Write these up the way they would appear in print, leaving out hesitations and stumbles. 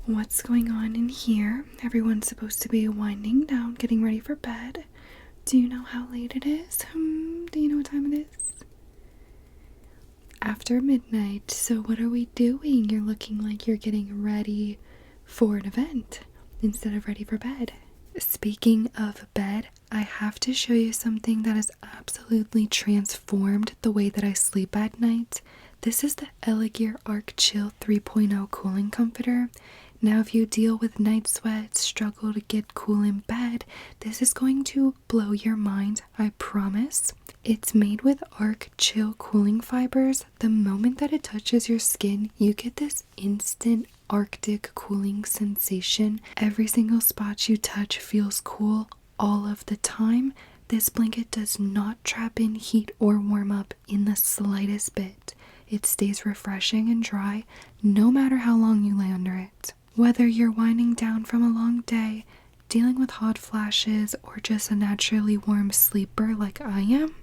what's going on in here. Everyone's supposed to be winding down, getting ready for bed. Do you know how late it is? Do you know what time it is? After midnight. So what are we doing? You're looking like you're getting ready for an event instead of ready for bed. Speaking of bed, I have to show you something that has absolutely transformed the way that I sleep at night. This is the Aleece Arc Chill 3.0 cooling comforter. Now if you deal with night sweats, struggle to get cool in bed, this is going to blow your mind, I promise. It's made with Arc Chill cooling fibers. The moment that it touches your skin, you get this instant Arctic cooling sensation. Every single spot you touch feels cool all of the time. This blanket does not trap in heat or warm up in the slightest bit. It stays refreshing and dry no matter how long you lay under it. Whether you're winding down from a long day, dealing with hot flashes, or just a naturally warm sleeper like I am,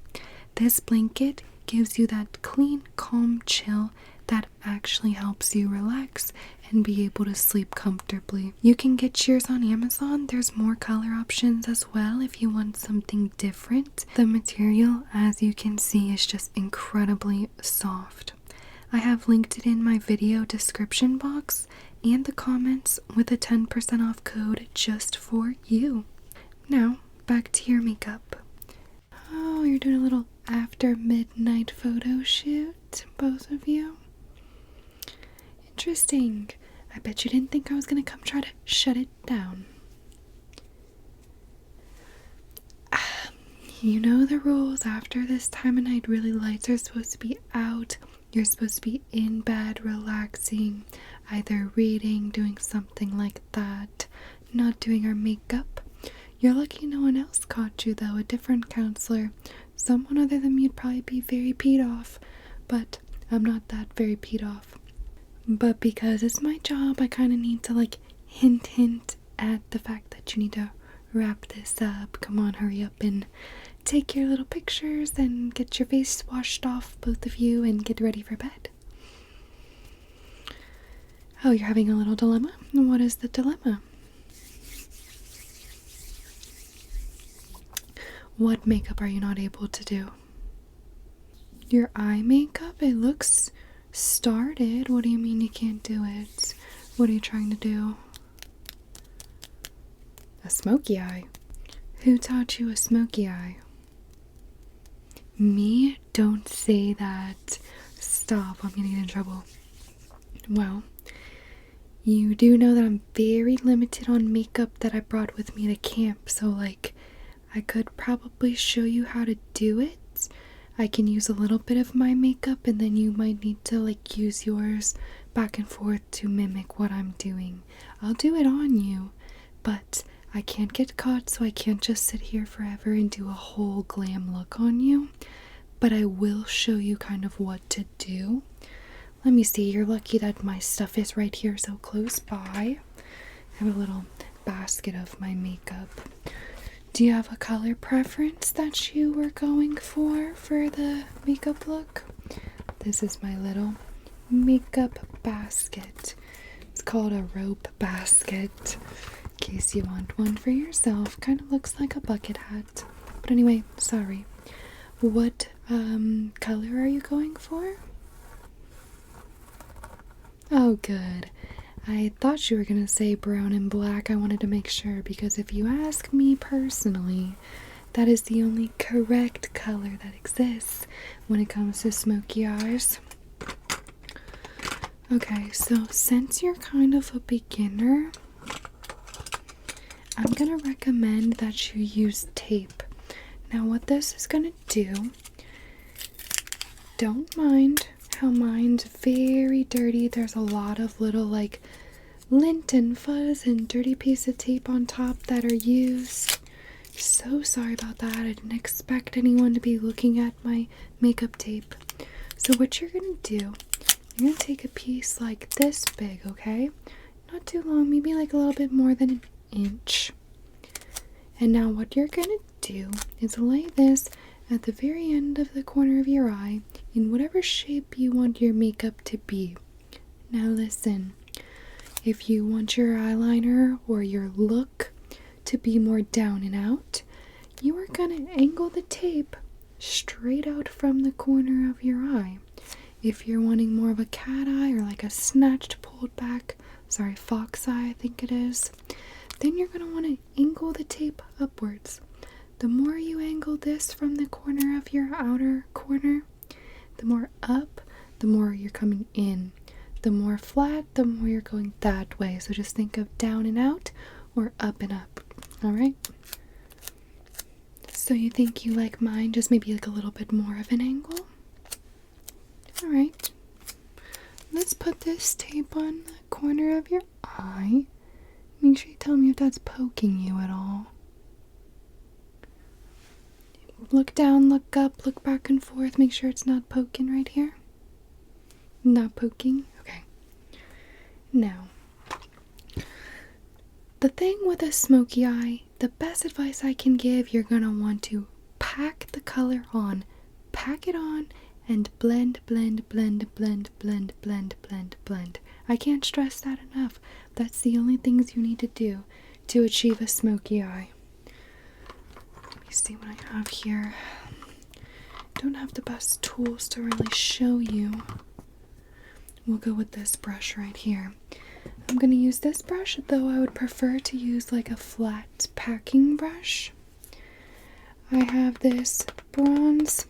this blanket gives you that clean, calm chill that actually helps you relax and be able to sleep comfortably. You can get yours on Amazon. There's more color options as well if you want something different. The material, as you can see, is just incredibly soft. I have linked it in my video description box and the comments with a 10% off code just for you. Now, back to your makeup. Oh, you're doing a little after midnight photo shoot, both of you? Interesting. I bet you didn't think I was gonna come try to shut it down. You know the rules. After this time of night, really lights are supposed to be out. You're supposed to be in bed, relaxing, either reading, doing something like that, not doing our makeup. You're lucky no one else caught you though, a different counselor. Someone other than me'd probably be very peed off, but I'm not that very peed off. But because it's my job, I kind of need to hint at the fact that you need to wrap this up. Come on, hurry up and take your little pictures and get your face washed off, both of you, and get ready for bed. Oh, you're having a little dilemma? What is the dilemma? What makeup are you not able to do? Your eye makeup? It looks started. What do you mean you can't do it? What are you trying to do? A smoky eye? Who taught you a smoky eye? Me? Don't say that. Stop, I'm gonna get in trouble. Well, you do know that I'm very limited on makeup that I brought with me to camp, so I could probably show you how to do it. I can use a little bit of my makeup and then you might need to use yours back and forth to mimic what I'm doing. I'll do it on you, but I can't get caught, so I can't just sit here forever and do a whole glam look on you. But I will show you kind of what to do. Let me see, you're lucky that my stuff is right here so close by. I have a little basket of my makeup. Do you have a color preference that you were going for the makeup look? This is my little makeup basket. It's called a rope basket, in case you want one for yourself. Kind of looks like a bucket hat. But anyway, sorry. What color are you going for? Oh, good. I thought you were gonna say brown and black. I wanted to make sure, because if you ask me personally, that is the only correct color that exists when it comes to smoky eyes. Okay, so since you're kind of a beginner, I'm gonna recommend that you use tape. Now what this is gonna do, don't mind how mine's very dirty. There's a lot of little lint and fuzz and dirty piece of tape on top that are used. So sorry about that. I didn't expect anyone to be looking at my makeup tape. So what you're gonna do, you're gonna take a piece like this big, okay? Not too long, maybe a little bit more than an inch. And now what you're gonna do is lay this at the very end of the corner of your eye in whatever shape you want your makeup to be. Now listen, If you want your eyeliner or your look to be more down and out, you are going to angle the tape straight out from the corner of your eye. If you're wanting more of a cat eye or like a snatched, pulled back, fox eye I think it is, then you're going to want to angle the tape upwards. The more you angle this from the corner of your outer corner, the more up, the more you're coming in. The more flat, the more you're going that way. So just think of down and out or up and up. Alright? So you think you like mine, just maybe like a little bit more of an angle? Alright. Let's put this tape on the corner of your eye. Make sure you tell me if that's poking you at all. Look down, look up, look back and forth. Make sure it's not poking right here. Not poking? Okay. Now, the thing with a smoky eye, the best advice I can give, you're going to want to pack the color on. Pack it on and blend, blend, blend, blend, blend, blend, blend, blend. I can't stress that enough. That's the only things you need to do to achieve a smoky eye. Let me see what I have here. Don't have the best tools to really show you. We'll go with this brush right here. I'm going to use this brush, though I would prefer to use like a flat packing brush. I have this bronze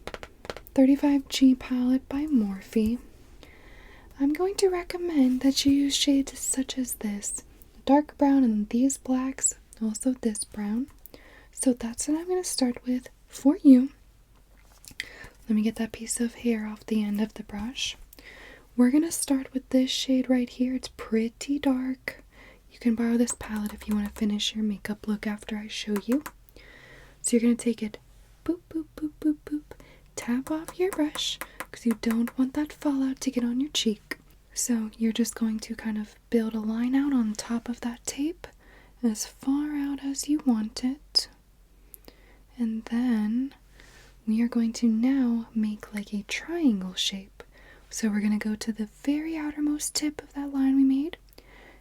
35G palette by Morphe. I'm going to recommend that you use shades such as this, dark brown and these blacks, also this brown. So that's what I'm going to start with for you. Let me get that piece of hair off the end of the brush. We're going to start with this shade right here. It's pretty dark. You can borrow this palette if you want to finish your makeup look after I show you. So you're going to take it, boop, boop, boop, boop, boop, tap off your brush because you don't want that fallout to get on your cheek. So you're just going to kind of build a line out on top of that tape as far out as you want it. And then we are going to now make like a triangle shape. So we're going to go to the very outermost tip of that line we made,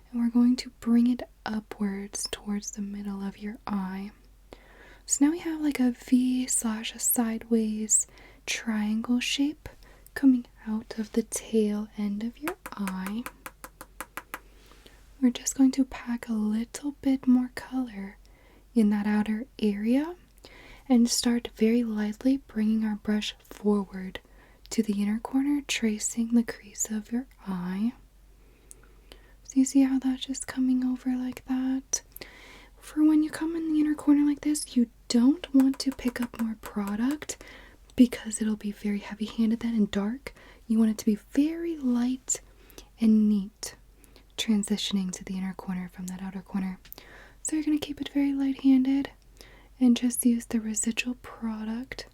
and we're going to bring it upwards towards the middle of your eye. So now we have like a V / a sideways triangle shape coming out of the tail end of your eye. We're just going to pack a little bit more color in that outer area and start very lightly bringing our brush forward to the inner corner, tracing the crease of your eye. So you see how that's just coming over like that? For when you come in the inner corner like this, you don't want to pick up more product because it'll be very heavy-handed then and dark. You want it to be very light and neat, transitioning to the inner corner from that outer corner. So you're going to keep it very light-handed and just use the residual product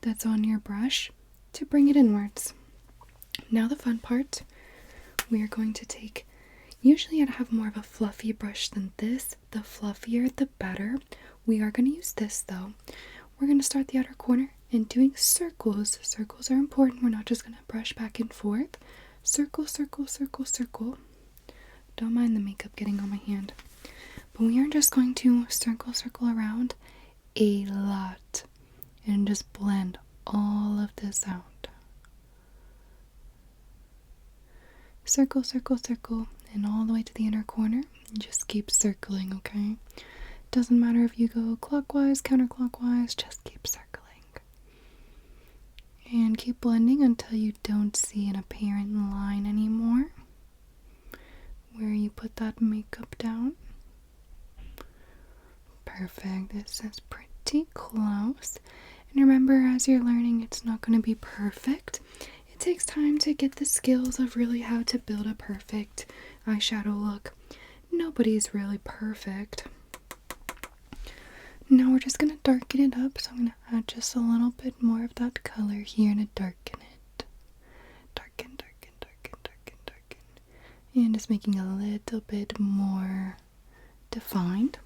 that's on your brush to bring it inwards. Now the fun part, we are going to take, usually I'd have more of a fluffy brush than this. The fluffier the better. We are going to use this though. We're going to start the outer corner and doing circles. Circles are important. We're not just going to brush back and forth. Circle, circle, circle, circle. Don't mind the makeup getting on my hand. But we are just going to circle, circle around a lot and just blend all of this out. Circle, circle, circle, and all the way to the inner corner. And just keep circling, okay? Doesn't matter if you go clockwise, counterclockwise, just keep circling. And keep blending until you don't see an apparent line anymore where you put that makeup down. Perfect. This is pretty close. And remember, as you're learning, it's not going to be perfect. It takes time to get the skills of really how to build a perfect eyeshadow look. Nobody's really perfect. Now we're just going to darken it up, so I'm going to add just a little bit more of that color here to darken it. Darken, darken, darken, darken, darken. And just making a little bit more defined.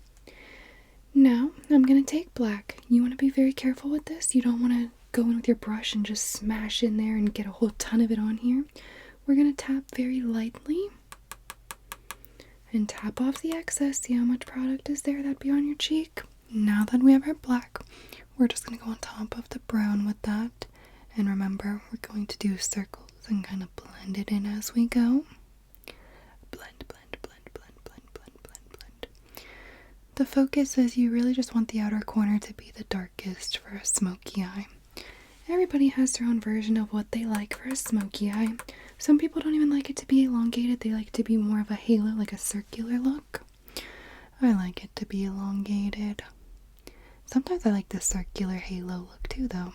Now, I'm going to take black. You want to be very careful with this. You don't want to go in with your brush and just smash in there and get a whole ton of it on here. We're going to tap very lightly and tap off the excess. See how much product is there that'd be on your cheek. Now that we have our black, we're just going to go on top of the brown with that. And remember, we're going to do circles and kind of blend it in as we go. Blend, blend, blend, blend, blend, blend, blend, blend. The focus is you really just want the outer corner to be the darkest for a smoky eye. Everybody has their own version of what they like for a smoky eye. Some people don't even like it to be elongated. They like it to be more of a halo, like a circular look. I like it to be elongated. Sometimes I like the circular halo look too, though.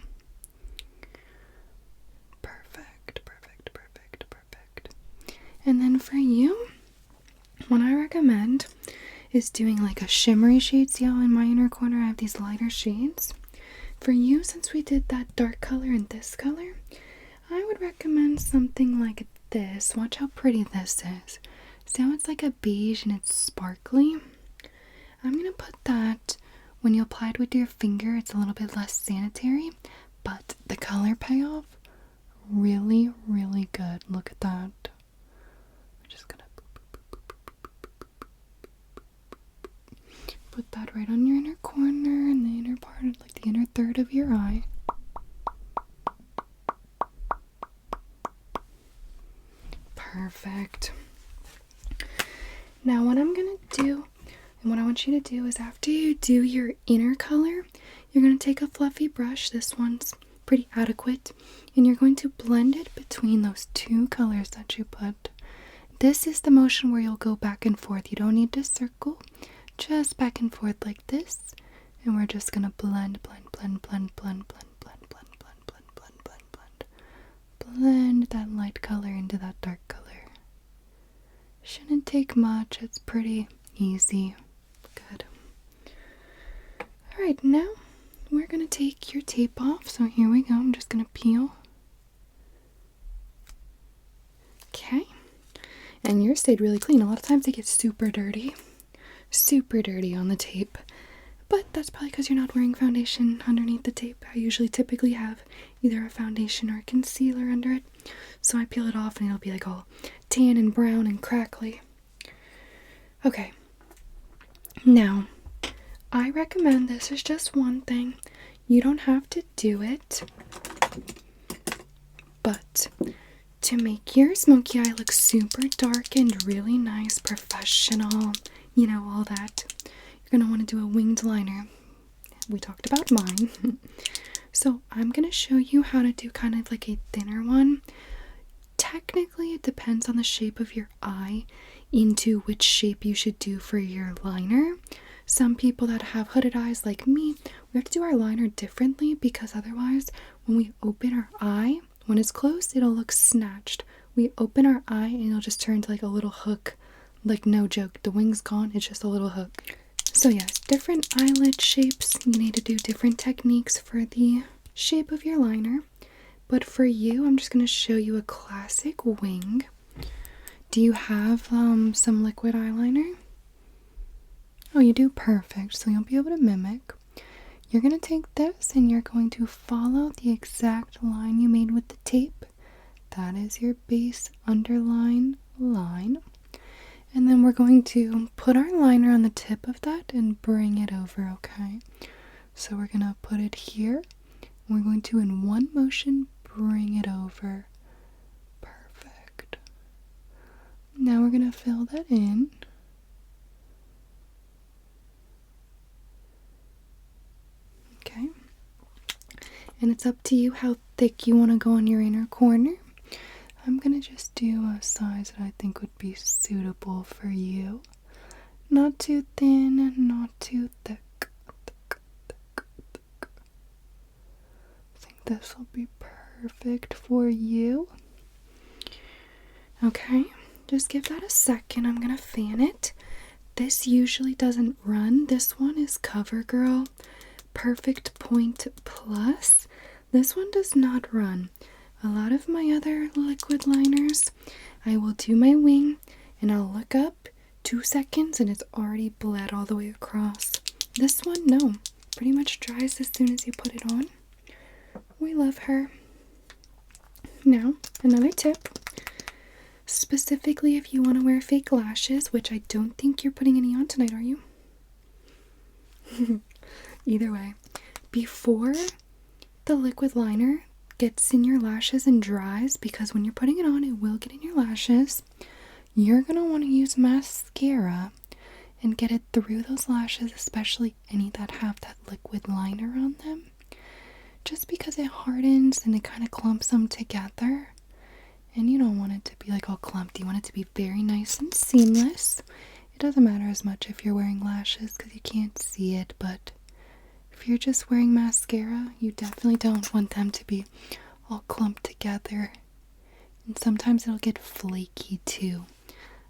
Perfect, perfect, perfect, perfect. And then for you, what I recommend is doing like a shimmery shade. See how in my inner corner I have these lighter shades? For you, since we did that dark color and this color, I would recommend something like this. Watch how pretty this is. See how it's like a beige and it's sparkly? I'm going to put that, when you apply it with your finger, it's a little bit less sanitary, but the color payoff, really, really good. Look at that. I'm just going to put that right on your inner corner and the inner part, like the inner third of your eye. Perfect. Now what I'm going to do, and what I want you to do is after you do your inner color, you're going to take a fluffy brush. This one's pretty adequate. And you're going to blend it between those two colors that you put. This is the motion where you'll go back and forth. You don't need to circle. Just back and forth like this. And we're just going to blend, blend, blend, blend, blend, blend, blend, blend, blend, blend, blend, blend, blend. Blend that light color into that dark color. Shouldn't take much. It's pretty easy. Good. Alright, now we're going to take your tape off. So here we go. I'm just going to peel. Okay. And yours stayed really clean. A lot of times they get super dirty on the tape. But that's probably because you're not wearing foundation underneath the tape. I usually typically have either a foundation or a concealer under it. So I peel it off and it'll be like all tan and brown and crackly. Okay. Now, I recommend, this is just one thing. You don't have to do it. But to make your smoky eye look super dark and really nice, professional, you know, all that, you're going to want to do a winged liner. We talked about mine. So I'm going to show you how to do kind of like a thinner one. Technically, it depends on the shape of your eye into which shape you should do for your liner. Some people that have hooded eyes like me, we have to do our liner differently because otherwise when we open our eye, when it's closed, it'll look snatched. We open our eye and it'll just turn to like a little hook. Like, no joke, the wing's gone, it's just a little hook. So yes, different eyelid shapes, you need to do different techniques for the shape of your liner. But for you, I'm just going to show you a classic wing. Do you have some liquid eyeliner? Oh, you do? Perfect. So you'll be able to mimic. You're going to take this and you're going to follow the exact line you made with the tape. That is your base underline line. And then we're going to put our liner on the tip of that and bring it over, okay? So we're going to put it here. We're going to, in one motion, bring it over. Perfect. Now we're going to fill that in. Okay. And it's up to you how thick you want to go on your inner corner. I'm going to just do a size that I think would be suitable for you. Not too thin, not too thick. I think this will be perfect for you. Okay, just give that a second. I'm going to fan it. This usually doesn't run. This one is CoverGirl Perfect Point Plus. This one does not run. A lot of my other liquid liners, I will do my wing and I'll look up 2 seconds and it's already bled all the way across. This one, no, pretty much dries as soon as you put it on. We love her. Now, another tip. specifically if you want to wear fake lashes, which I don't think you're putting any on tonight, are you? Either way, before the liquid liner gets in your lashes and dries, because when you're putting it on, it will get in your lashes, you're going to want to use mascara and get it through those lashes, especially any that have that liquid liner on them. Just because it hardens and it kind of clumps them together. And you don't want it to be like all clumped. You want it to be very nice and seamless. It doesn't matter as much if you're wearing lashes because you can't see it, but if you're just wearing mascara, you definitely don't want them to be all clumped together. And sometimes it'll get flaky too,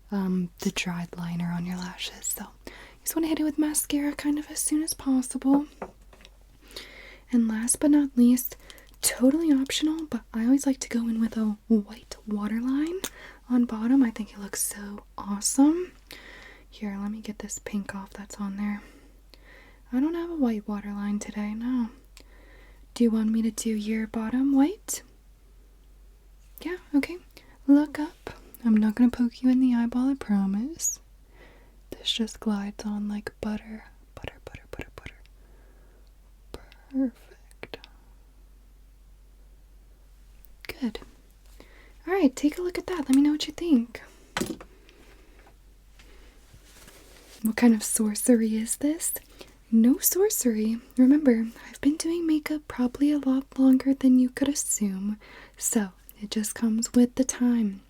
the dried liner on your lashes. So you just want to hit it with mascara kind of as soon as possible. And last but not least, totally optional, but I always like to go in with a white waterline on bottom. I think it looks so awesome. Here, let me get this pink off that's on there. I don't have a white waterline today, no. Do you want me to do your bottom white? Yeah, okay. Look up. I'm not going to poke you in the eyeball, I promise. This just glides on like butter. Butter, butter, butter, butter. Perfect. Good. Alright, take a look at that. Let me know what you think. What kind of sorcery is this? No sorcery. Remember, I've been doing makeup probably a lot longer than you could assume, so it just comes with the time.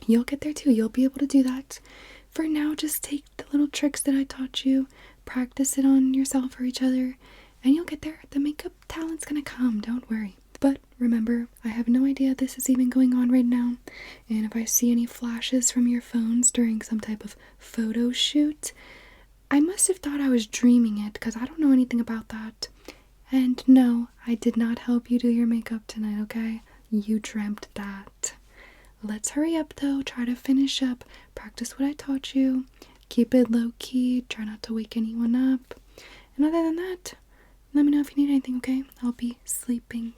You'll get there too. You'll be able to do that. For now, just take the little tricks that I taught you, practice it on yourself or each other, and you'll get there. The makeup talent's gonna come, don't worry. But remember, I have no idea this is even going on right now, and if I see any flashes from your phones during some type of photo shoot, I must have thought I was dreaming it, because I don't know anything about that. And no, I did not help you do your makeup tonight, okay? You dreamt that. Let's hurry up though, try to finish up, practice what I taught you, keep it low-key, try not to wake anyone up. And other than that, let me know if you need anything, okay? I'll be sleeping.